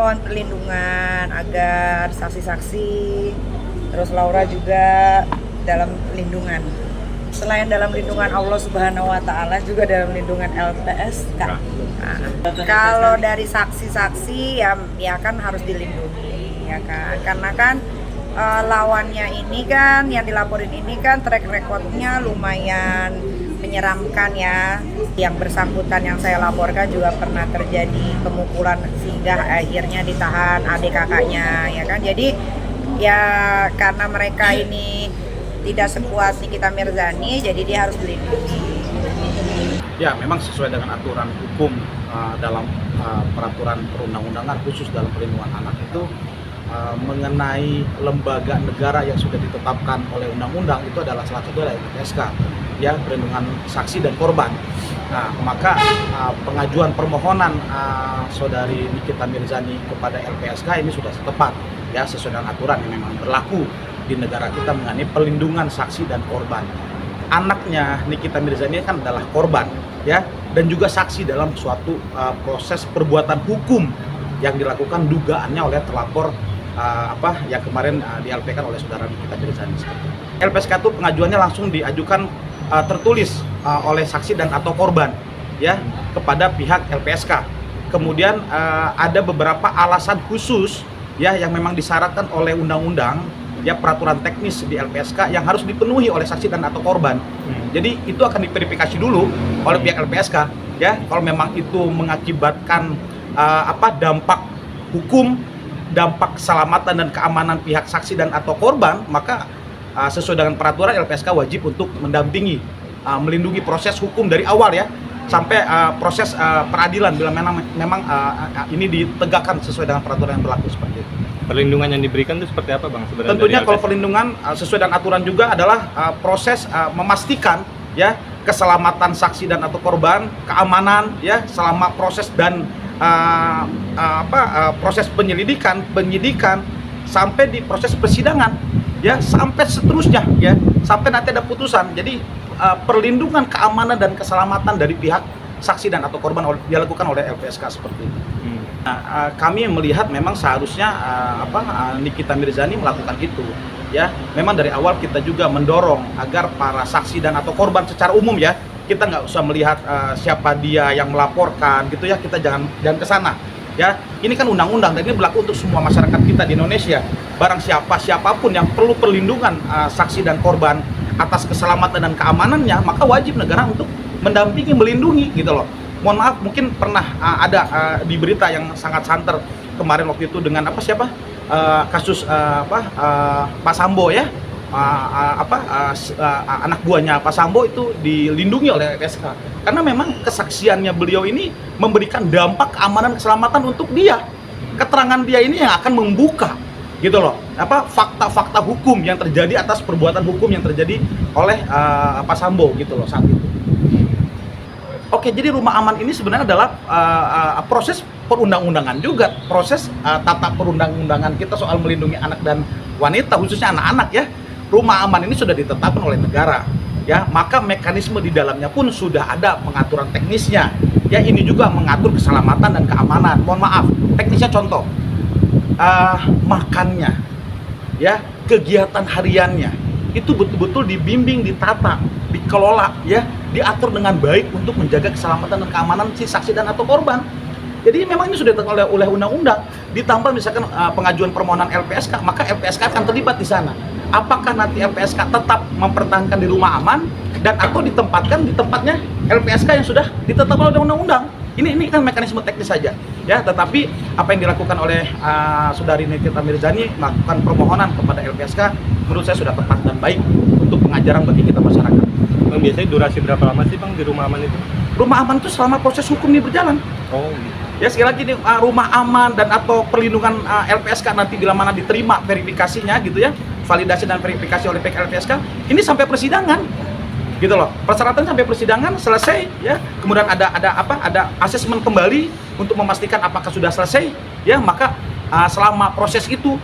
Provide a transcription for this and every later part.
memohon perlindungan agar saksi-saksi, terus Laura juga dalam lindungan. Selain dalam lindungan Allah Subhanahu wa Ta'ala, juga dalam lindungan LPSK. Nah, kalau dari saksi-saksi ya kan harus dilindungi, ya kan, karena kan lawannya ini kan, yang dilaporin ini kan track recordnya lumayan menyeramkan ya. Yang bersangkutan yang saya laporkan juga pernah terjadi pemukulan sehingga akhirnya ditahan adik kakaknya, ya kan. Jadi ya karena mereka ini tidak sekuat Nikita Mirzani, jadi dia harus dilindungi. Ya, memang sesuai dengan aturan hukum dalam peraturan perundang-undangan khusus dalam perlindungan anak itu mengenai lembaga negara yang sudah ditetapkan oleh undang-undang itu adalah salah satu adalah LPSK, ya, perlindungan saksi dan korban. Nah, maka pengajuan permohonan saudari Nikita Mirzani kepada LPSK ini sudah tepat, ya, sesuai dengan aturan yang memang berlaku di negara kita mengenai perlindungan saksi dan korban. Anaknya Nikita Mirzani kan adalah korban, ya, dan juga saksi dalam suatu proses perbuatan hukum yang dilakukan dugaannya oleh terlapor yang kemarin di-LP-kan oleh saudara Nikita Mirzani. LPSK itu pengajuannya langsung diajukan tertulis oleh saksi dan atau korban, ya, kepada pihak LPSK. Kemudian ada beberapa alasan khusus, ya, yang memang disyaratkan oleh undang-undang, ya, peraturan teknis di LPSK yang harus dipenuhi oleh saksi dan atau korban. Jadi itu akan diverifikasi dulu oleh pihak LPSK, ya, kalau memang itu mengakibatkan dampak hukum, dampak keselamatan dan keamanan pihak saksi dan atau korban, maka sesuai dengan peraturan LPSK wajib untuk mendampingi, melindungi proses hukum dari awal, ya, sampai proses peradilan bila memang ini ditegakkan sesuai dengan peraturan yang berlaku seperti itu. Perlindungan yang diberikan itu seperti apa, Bang? Sebenarnya tentunya kalau perlindungan sesuai dengan aturan juga adalah proses memastikan, ya, keselamatan saksi dan atau korban, keamanan, ya, selama proses dan proses penyidikan sampai di proses persidangan, ya, sampai seterusnya, ya, sampai nanti ada putusan. Jadi perlindungan keamanan dan keselamatan dari pihak saksi dan atau korban dilakukan oleh LPSK seperti itu. Nah, kami melihat memang seharusnya Nikita Mirzani melakukan itu, ya. Memang dari awal kita juga mendorong agar para saksi dan atau korban secara umum, ya, kita nggak usah melihat siapa dia yang melaporkan gitu, ya, kita jangan ke sana, ya. Ini kan undang-undang dan ini berlaku untuk semua masyarakat kita di Indonesia. Barang siapapun yang perlu perlindungan saksi dan korban atas keselamatan dan keamanannya, maka wajib negara untuk mendampingi, melindungi, gitu loh. Mohon maaf, mungkin pernah ada di berita yang sangat santer kemarin waktu itu dengan kasus Pak Sambo, ya, anak buahnya Pak Sambo itu dilindungi oleh LPSK karena memang kesaksiannya beliau ini memberikan dampak keamanan keselamatan untuk dia. Keterangan dia ini yang akan membuka, gitu loh, fakta-fakta hukum yang terjadi atas perbuatan hukum yang terjadi oleh Pak Sambo, gitu loh, saat itu. Oke, jadi rumah aman ini sebenarnya adalah proses perundang-undangan juga, proses tata perundang-undangan kita soal melindungi anak dan wanita, khususnya anak-anak, ya. Rumah aman ini sudah ditetapkan oleh negara, ya, maka mekanisme di dalamnya pun sudah ada pengaturan teknisnya, ya. Ini juga mengatur keselamatan dan keamanan. Mohon maaf, teknisnya contoh, makannya, ya, kegiatan hariannya itu betul-betul dibimbing, ditata, dikelola, ya, diatur dengan baik untuk menjaga keselamatan dan keamanan si saksi dan atau korban. Jadi memang ini sudah ditetapkan oleh undang-undang. Ditambah misalkan pengajuan permohonan LPSK, maka LPSK akan terlibat di sana. Apakah nanti LPSK tetap mempertahankan di rumah aman dan atau ditempatkan di tempatnya LPSK yang sudah ditetapkan oleh undang-undang? Ini kan mekanisme teknis saja, ya. Tetapi apa yang dilakukan oleh saudari Nikita Mirzani melakukan permohonan kepada LPSK menurut saya sudah tepat dan baik untuk pengajaran bagi kita masyarakat. Bang, biasanya durasi berapa lama sih, Bang, di rumah aman itu? Rumah aman itu selama proses hukum ini berjalan. Oh, gitu. Ya, sekali lagi nih, rumah aman dan atau perlindungan LPSK nanti bila mana diterima verifikasinya, gitu, ya, validasi dan verifikasi oleh pihak LPSK, ini sampai persidangan, gitu loh. Persyaratan sampai persidangan selesai, ya. Kemudian ada asesmen kembali untuk memastikan apakah sudah selesai, ya. Maka selama proses itu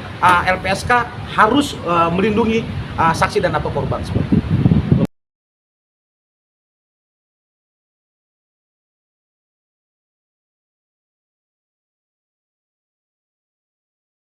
LPSK harus melindungi saksi dan atau korban seperti itu.